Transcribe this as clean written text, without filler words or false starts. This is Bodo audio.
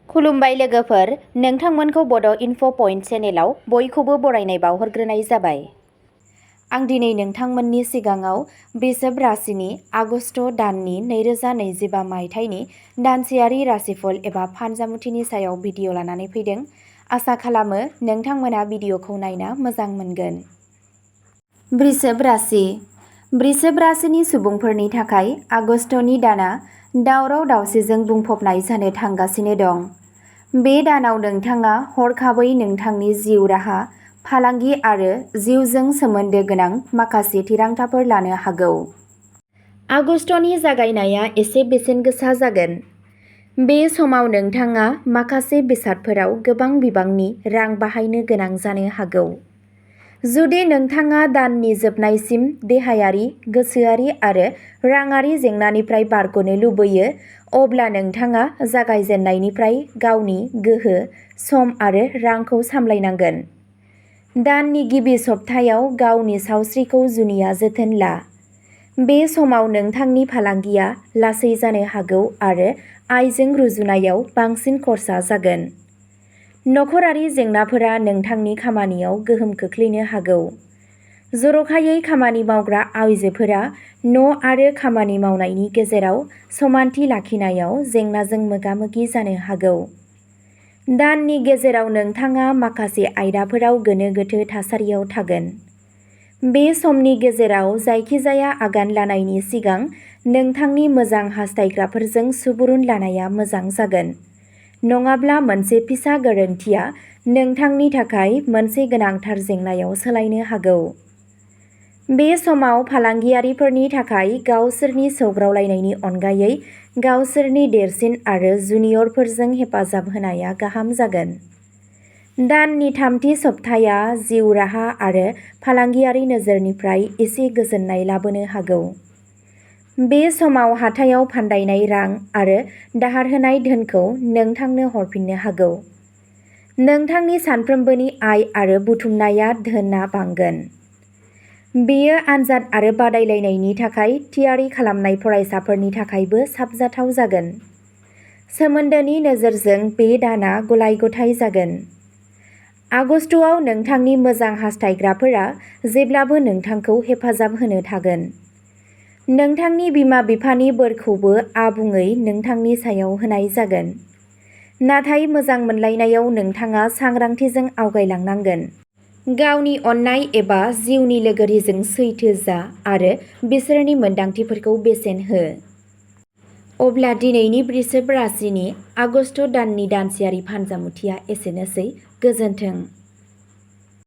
खुलुमबाय लोगोफोर, नोंथांमोनखौ बड' इनफ' पइन्ट चेनेलाव बयखौबो बरायनाय बावहरग्रोनाय जाबाय। आं दिनै नोंथांमोननि सिगाङाव बृषभ राशिनि आगस्ट दाननि 2025 मायथाइनि दानसेयारि राशिफल एबा फानजामुथिनि सायाव भिडिअ लानानै फैदों। आसा खालामो नोंथांमोना भिडिअखौ नायना मोजां मोनगोन। बृषभ राशि। बृषभ राशिनि सुबुंफोरनि थाखाय आगस्तनि दाना दावराव दावसिजों बुंफबनाय जानो थांगासिनो दं। बे दानाव नोंथाङा हरखाबै नोंथांनि जिउ राहा, फालांगि आरो जिउजों सोमोन्दो गोनां माखासे थिरांथाफोर लानो हागौ। आगस्तनि जागायनाया एसे बेसेन गोसा जागोन। बे समाव नोंथाङा माखासे बेसादफोराव गोबां बिबांनि रां बाहायनो गोनां जानो हागौ। जुदि नोंथाङा दाननि जोबनायसिम देहायारि, गोसोआरि आरो राङारि जेंनानिफ्राय बारग'नो लुबैयो, अब्ला नोंथाङा जागायजेननायनिफ्राय गावनि गोहो, सम आरो रांखौ सामलायनांगोन। दाननि गिबि सप्तायाव गावनि सावस्रिखौ जुनिया जोथोन ला। बे समाव नोंथांनि फालांगिया लासै जानो हागौ आरो आयजों रुजुनायाव बांसिन खर्सा जागोन। नखरारि जेंनाफोरा नोंथांनि खामानियाव गोहोम खोख्लैनो हागौ। जर'खायै खामानि मावग्रा आइजोफोरा न'आरो खामानि मावनायनि गेजेराव समानथि लाखिनायाव जेंनाजों मोगा-मोगि जानो हागौ। दाननि गेजेराव नोंथाङा माखासे आयदाफोराव गोनो-गोथो थासारियाव थागोन। बे समनि गेजेराव जायखिजाया आगान लानायनि सिगां नोंथांनि मोजां हास्थायग्राफोरजों सुबुरुन लानाया मोजां जागोन। नङाब्ला मोनसे फिसा गोरोन्थिया नोंथांनि थाखाय मोनसे गोनांथार जेंनायाव सोलायनो हागौ। बे समाव फालांगियारिफोरनि थाखाय गावसोरनि सौग्रावलायनायनि अनगायै गावसोरनि देरसिन आरो जुनियरफोरजों हेफाजाब होनाया गाहाम जागोन। दाननि थामथि सप्ताया जिउ राहा आरो फालांगियारि नोजोरनिफ्राय एसे गोजोननाय लाबोनो हागौ। बे समाव हाथायाव फानदायनाय रां आरो दाहार होनाय धोनखौ नोंथांनो हरफिननो हागौ। नोंथांनि सानफ्रोमबोनि आय आरो बुथुमनाया धोनआ बांगोन। बेयो आनजाद आरो बादायलायनायनि थाखाय थियारि खालामनाय फरायसाफोरनि थाखायबो साबजाथाव जागोन। सोमोन्दोनि नोजोरजों बे दानआ गलाय-गथाय जागोन। आगस्तआव नोंथांनि मोजां हास्थायग्राफोरा जेब्लाबो नोंथांखौ हेफाजाब होनो थागोन। नोंथांनि बिमा-बिफानि बोरखौबो आबुङै नोंथांनि सायाव होनाय जागोन। नाथाय मोजां मोनलायनायाव नोंथाङा सांग्रांथिजों आवगायलांनांगोन। गावनि अननाय एबा जिउनि लोगोरिजों सैथो जा आरो बिसोरनि मोनदांथिफोरखौ बेसेन हो। अब्ला दिनैनि बृषभ राशिनि आगस्त दाननि दानसेयारि फानजामुथिया एसेनोसै। गोजोन्थों।